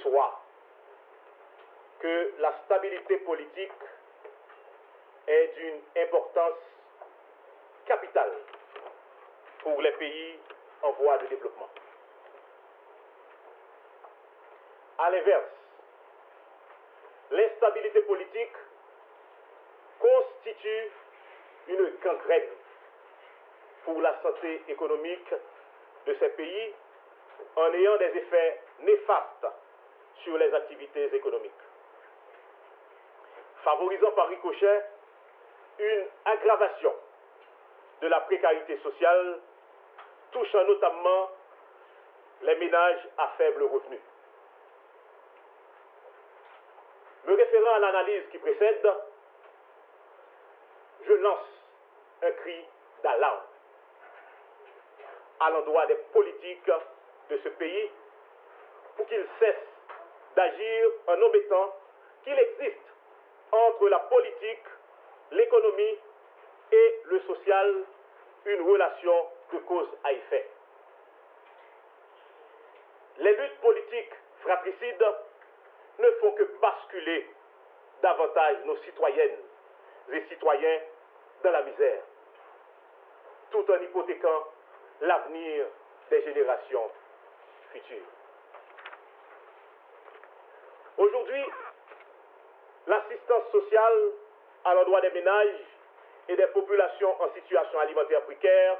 soi que la stabilité politique est d'une importance capitale pour les pays en voie de développement. À l'inverse, l'instabilité politique constitue une gangrène pour la santé économique de ces pays en ayant des effets néfastes sur les activités économiques, favorisant par ricochet une aggravation de la précarité sociale touchant notamment les ménages à faible revenu. Me référant à l'analyse qui précède, je lance un cri d'alarme à l'endroit des politiques de ce pays pour qu'ils cessent d'agir en omettant qu'il existe entre la politique, l'économie et le social une relation de cause à effet. Les luttes politiques fratricides ne font que basculer davantage nos citoyennes et citoyens dans la misère, tout en hypothéquant l'avenir des générations futures. Aujourd'hui, l'assistance sociale à l'endroit des ménages et des populations en situation alimentaire précaire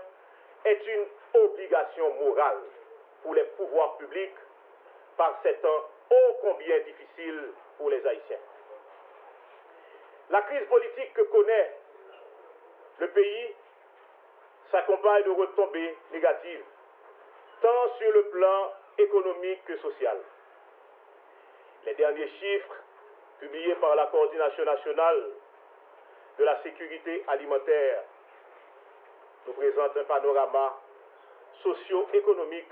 est une obligation morale pour les pouvoirs publics par ces temps ô combien difficiles pour les Haïtiens. La crise politique que connaît le pays s'accompagne de retombées négatives, tant sur le plan économique que social. Les derniers chiffres publiés par la Coordination nationale de la sécurité alimentaire nous présentent un panorama socio-économique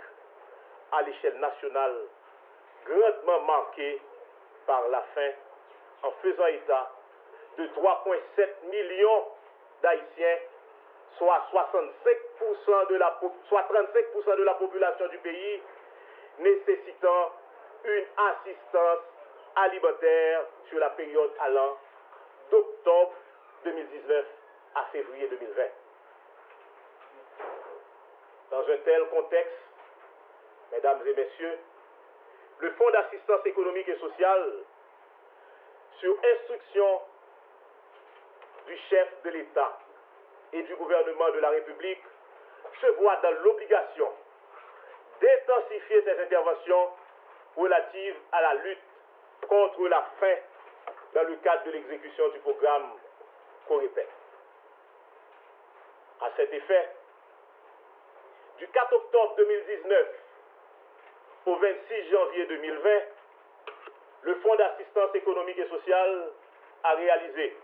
à l'échelle nationale grandement marqué par la faim, en faisant état de 3,7 millions d'Haïtiens, soit 35% de la population du pays, nécessitant une assistance alimentaire sur la période allant d'octobre 2019 à février 2020. Dans un tel contexte, mesdames et messieurs, le Fonds d'assistance économique et sociale, sur instruction du chef de l'État et du gouvernement de la République, se voit dans l'obligation d'intensifier ses interventions relatives à la lutte contre la faim dans le cadre de l'exécution du programme COREPET. À cet effet, du 4 octobre 2019 au 26 janvier 2020, le Fonds d'assistance économique et sociale a réalisé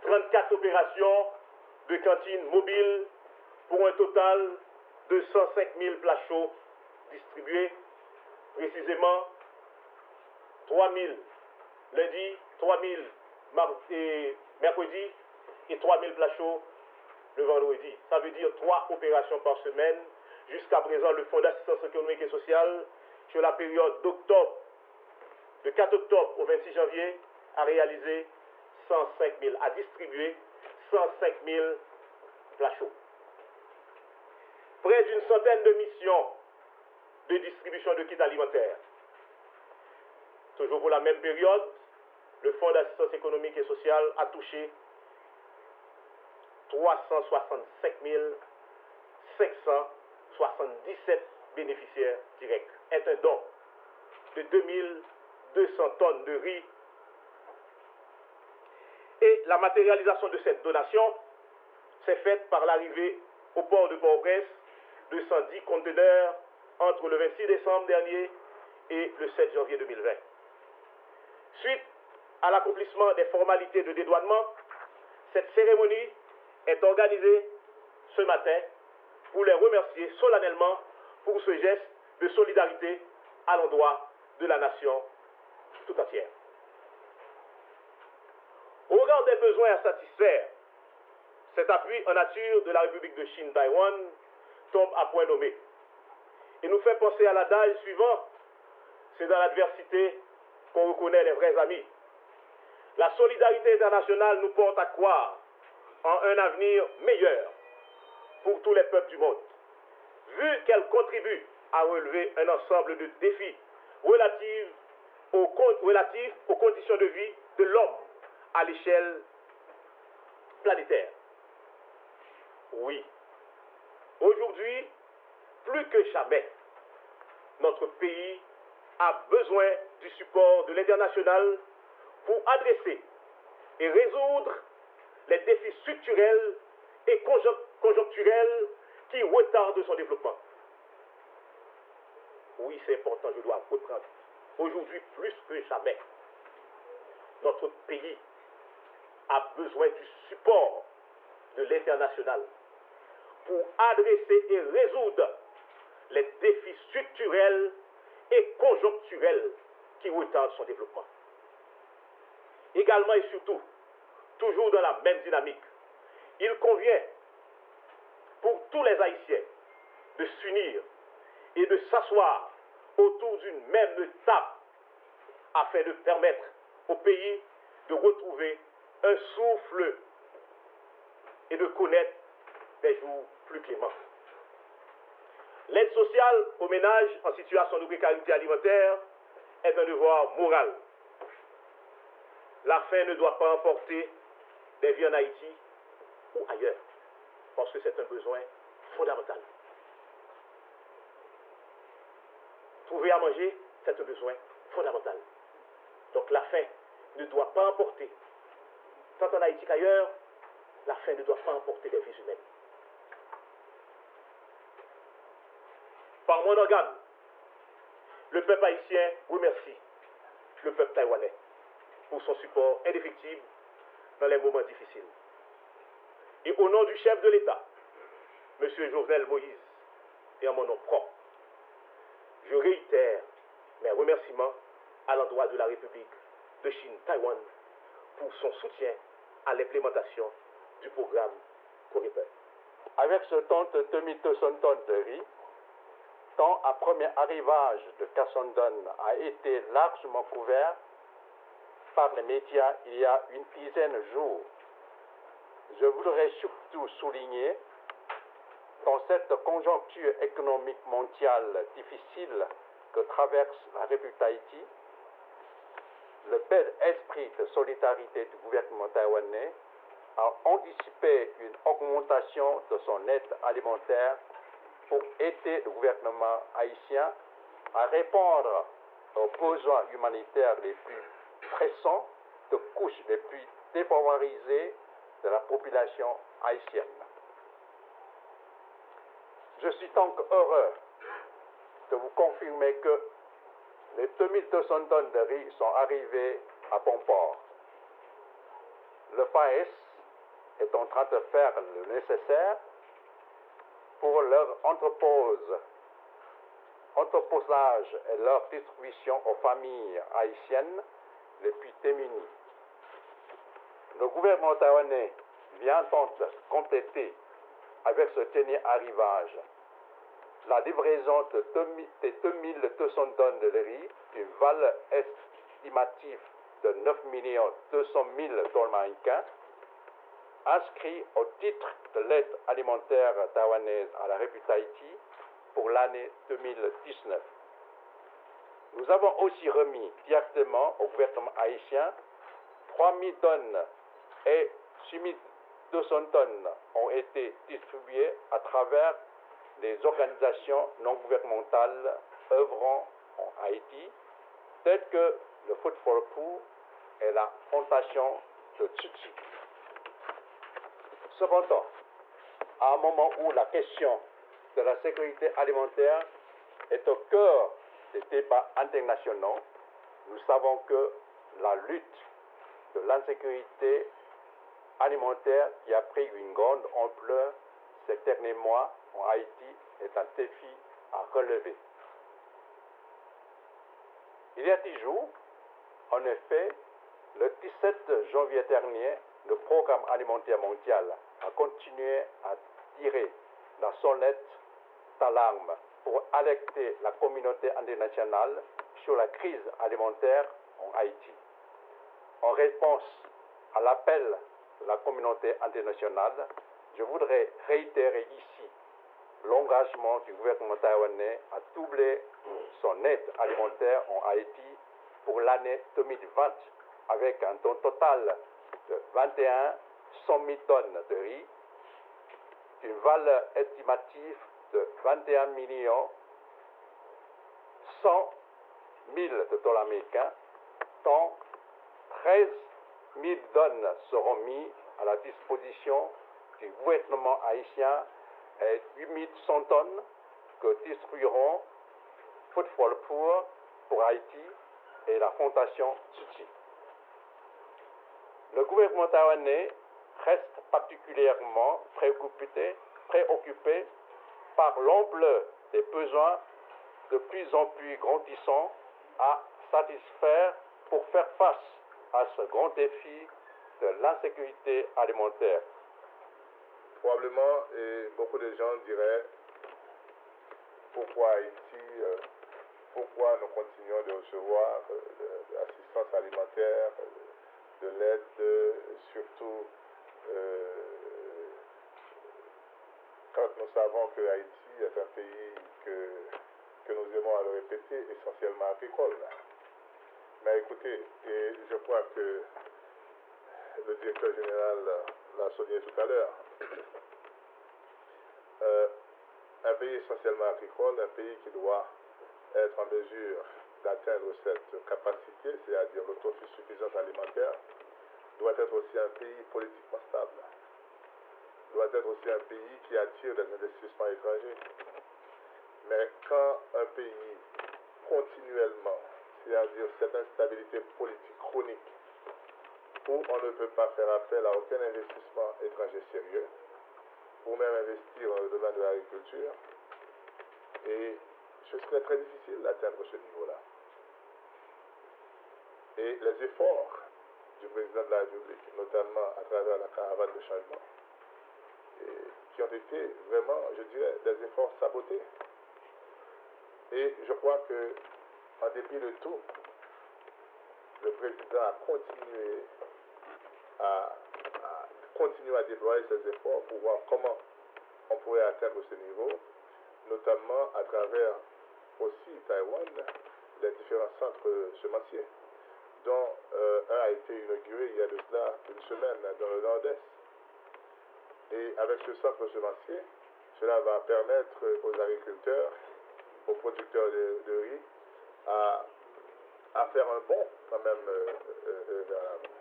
34 opérations de cantines mobiles pour un total de 105 000 plats chauds distribués, précisément 3 000 lundi, 3 000 mercredi et 3 000 plats chauds le vendredi. Ça veut dire 3 opérations par semaine. Jusqu'à présent, le Fonds d'assistance économique et sociale, sur la période d'octobre, de 4 octobre au 26 janvier, a réalisé 105 000, a distribué 105 000 plats chauds. Près d'une centaine de missions de distribution de kits alimentaires. Toujours pour la même période, le Fonds d'assistance économique et sociale a touché 365 577 bénéficiaires directs. Est un don de 2200 tonnes de riz. Et la matérialisation de cette donation s'est faite par l'arrivée au port de Port-au-Prince de 110 conteneurs entre le 26 décembre dernier et le 7 janvier 2020. Suite à l'accomplissement des formalités de dédouanement, cette cérémonie est organisée ce matin pour les remercier solennellement pour ce geste de solidarité à l'endroit de la nation tout entière. Au regard des besoins à satisfaire, cet appui en nature de la République de Chine-Taïwan tombe à point nommé et nous fait penser à l'adage suivant: C'est dans l'adversité qu'on reconnaît les vrais amis. La solidarité internationale nous porte à croire en un avenir meilleur pour tous les peuples du monde, vu qu'elle contribue à relever un ensemble de défis relatifs aux conditions de vie de l'homme à l'échelle planétaire. Oui, aujourd'hui, plus que jamais, notre pays a besoin du support de l'international pour adresser et résoudre les défis structurels et conjoncturels qui retardent son développement. Oui, c'est important, je dois reprendre. Aujourd'hui, plus que jamais, notre pays a besoin du support de l'international pour adresser et résoudre les défis structurels et conjoncturels qui retardent son développement. Également et surtout, toujours dans la même dynamique, il convient pour tous les Haïtiens de s'unir et de s'asseoir autour d'une même table afin de permettre au pays de retrouver un souffle et de connaître des jours plus cléments. L'aide sociale aux ménages en situation de précarité alimentaire est un devoir moral. La faim ne doit pas emporter des vies en Haïti ou ailleurs, parce que c'est un besoin fondamental. Trouver à manger, c'est un besoin fondamental. Donc la faim ne doit pas emporter, tant en Haïti qu'ailleurs, la faim ne doit pas emporter des vies humaines. Par mon organe, le peuple haïtien remercie le peuple taïwanais pour son support indéfectible dans les moments difficiles. Et au nom du chef de l'État, M. Jovenel Moïse, et en mon nom propre, je réitère mes remerciements à l'endroit de la République de Chine-Taïwan pour son soutien à l'implémentation du programme Corépeur. Avec ce ton de 2200 tonnes de riz, tant à premier arrivage de Cassandone a été largement couvert par les médias il y a une dizaine de jours. Je voudrais surtout souligner, dans cette conjoncture économique mondiale difficile que traverse la République d'Haïti, le bel esprit de solidarité du gouvernement taïwanais a anticipé une augmentation de son aide alimentaire pour aider le gouvernement haïtien à répondre aux besoins humanitaires les plus pressants de couches les plus défavorisées de la population haïtienne. Je suis donc heureux de vous confirmer que les 2200 tonnes de riz sont arrivées à bon port. Le FAES est en train de faire le nécessaire pour leur entreposage et leur distribution aux familles haïtiennes les plus démunies. Le gouvernement taïwanais vient donc compléter avec ce dernier arrivage la livraison de 2200 tonnes de riz d'une valeur estimative de 9 200 000 $ américains, inscrit au titre de l'aide alimentaire taïwanaise à la République d'Haïti pour l'année 2019. Nous avons aussi remis directement au gouvernement haïtien 3 000 tonnes et 6 200 tonnes ont été distribuées à travers les organisations non gouvernementales œuvrant en Haïti, telles que le Food for the Poor et la Fondation de Tsutsu. Cependant, à un moment où la question de la sécurité alimentaire est au cœur des débats internationaux, nous savons que la lutte de l'insécurité alimentaire qui a pris une grande ampleur ces derniers mois en Haïti est un défi à relever. Il y a 10 jours, en effet, le 17 janvier dernier, le Programme alimentaire mondial a continué à tirer la sonnette d'alarme pour alerter la communauté internationale sur la crise alimentaire en Haïti. En réponse à l'appel de la communauté internationale, je voudrais réitérer ici l'engagement du gouvernement taïwanais à doubler son aide alimentaire en Haïti pour l'année 2020 avec un don total de 100 000 tonnes de riz, d'une valeur estimative de 21 100 000 de dollars américains, dont 13 000 tonnes seront mises à la disposition du gouvernement haïtien et 8 100 tonnes que distribueront Food for the Poor pour Haïti et la Fondation Tzu-Chi. Le gouvernement taïwanais reste particulièrement préoccupé par l'ampleur des besoins de plus en plus grandissants à satisfaire pour faire face à ce grand défi de l'insécurité alimentaire. Probablement, et beaucoup de gens diraient pourquoi Haïti, pourquoi nous continuons de recevoir de l'assistance alimentaire, de l'aide, surtout quand nous savons que Haïti est un pays que nous aimons à le répéter, essentiellement agricole. Mais écoutez, et je crois que le directeur général l'a souligné tout à l'heure, un pays essentiellement agricole, un pays qui doit être en mesure d'atteindre cette capacité, c'est-à-dire l'autosuffisance alimentaire, doit être aussi un pays politiquement stable, doit être aussi un pays qui attire des investissements étrangers. Mais quand un pays continuellement, c'est-à-dire cette instabilité politique chronique, où on ne peut pas faire appel à aucun investissement étranger sérieux, ou même investir dans le domaine de l'agriculture, et ce serait très difficile d'atteindre ce niveau-là. Et les efforts du président de la République, notamment à travers la caravane de changement, qui ont été vraiment, je dirais, des efforts sabotés. Et je crois que, en dépit de tout, le président a continué à déployer ses efforts pour voir comment on pourrait atteindre ce niveau, notamment à travers aussi Taïwan, les différents centres semenciers, dont un a été inauguré il y a de cela une semaine dans le nord-est. Et avec ce centre semencier, cela va permettre aux agriculteurs, aux producteurs de riz, à faire un bond quand même vers l'avant.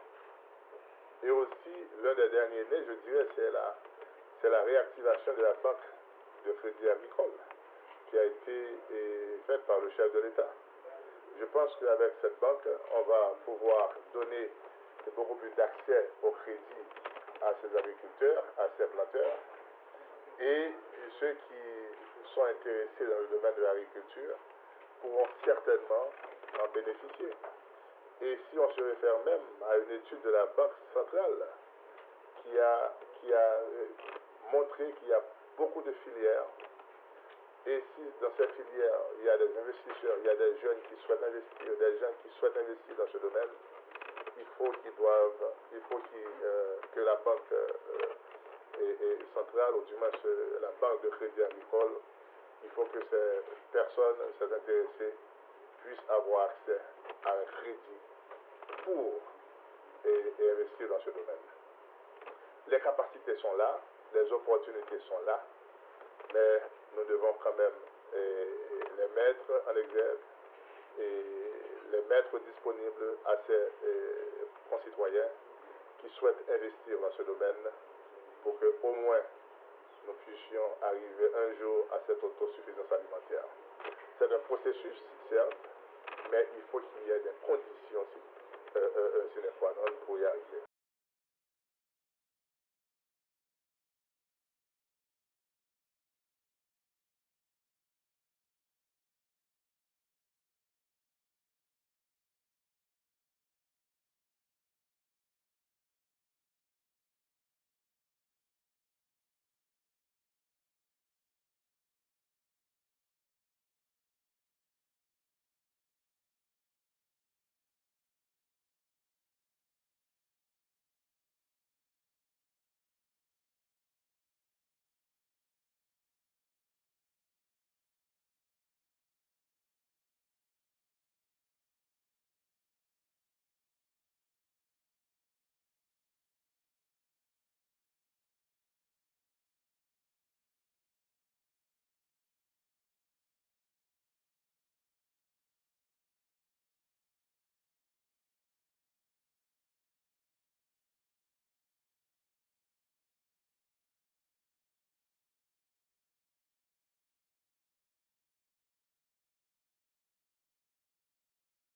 Et aussi, l'un des derniers nés, je dirais, c'est la réactivation de la banque de crédit agricole qui a été faite par le chef de l'État. Je pense qu'avec cette banque, on va pouvoir donner beaucoup plus d'accès au crédit à ces agriculteurs, à ces planteurs, et ceux qui sont intéressés dans le domaine de l'agriculture pourront certainement en bénéficier. Et si on se réfère même à une étude de la Banque centrale qui a montré qu'il y a beaucoup de filières, et si dans ces filières il y a des investisseurs, il y a des jeunes qui souhaitent investir, des gens qui souhaitent investir dans ce domaine, il faut que la banque centrale, ou du moins la banque de crédit agricole, il faut que ces personnes, ces intéressés, puissent avoir accès à un crédit pour investir dans ce domaine. Les capacités sont là, les opportunités sont là, mais nous devons quand même les mettre en exergue et les mettre disponibles à ces concitoyens qui souhaitent investir dans ce domaine pour qu'au moins nous puissions arriver un jour à cette autosuffisance alimentaire. C'est un processus, certes, mais il faut qu'il y ait des conditions sine qua non pour y arriver.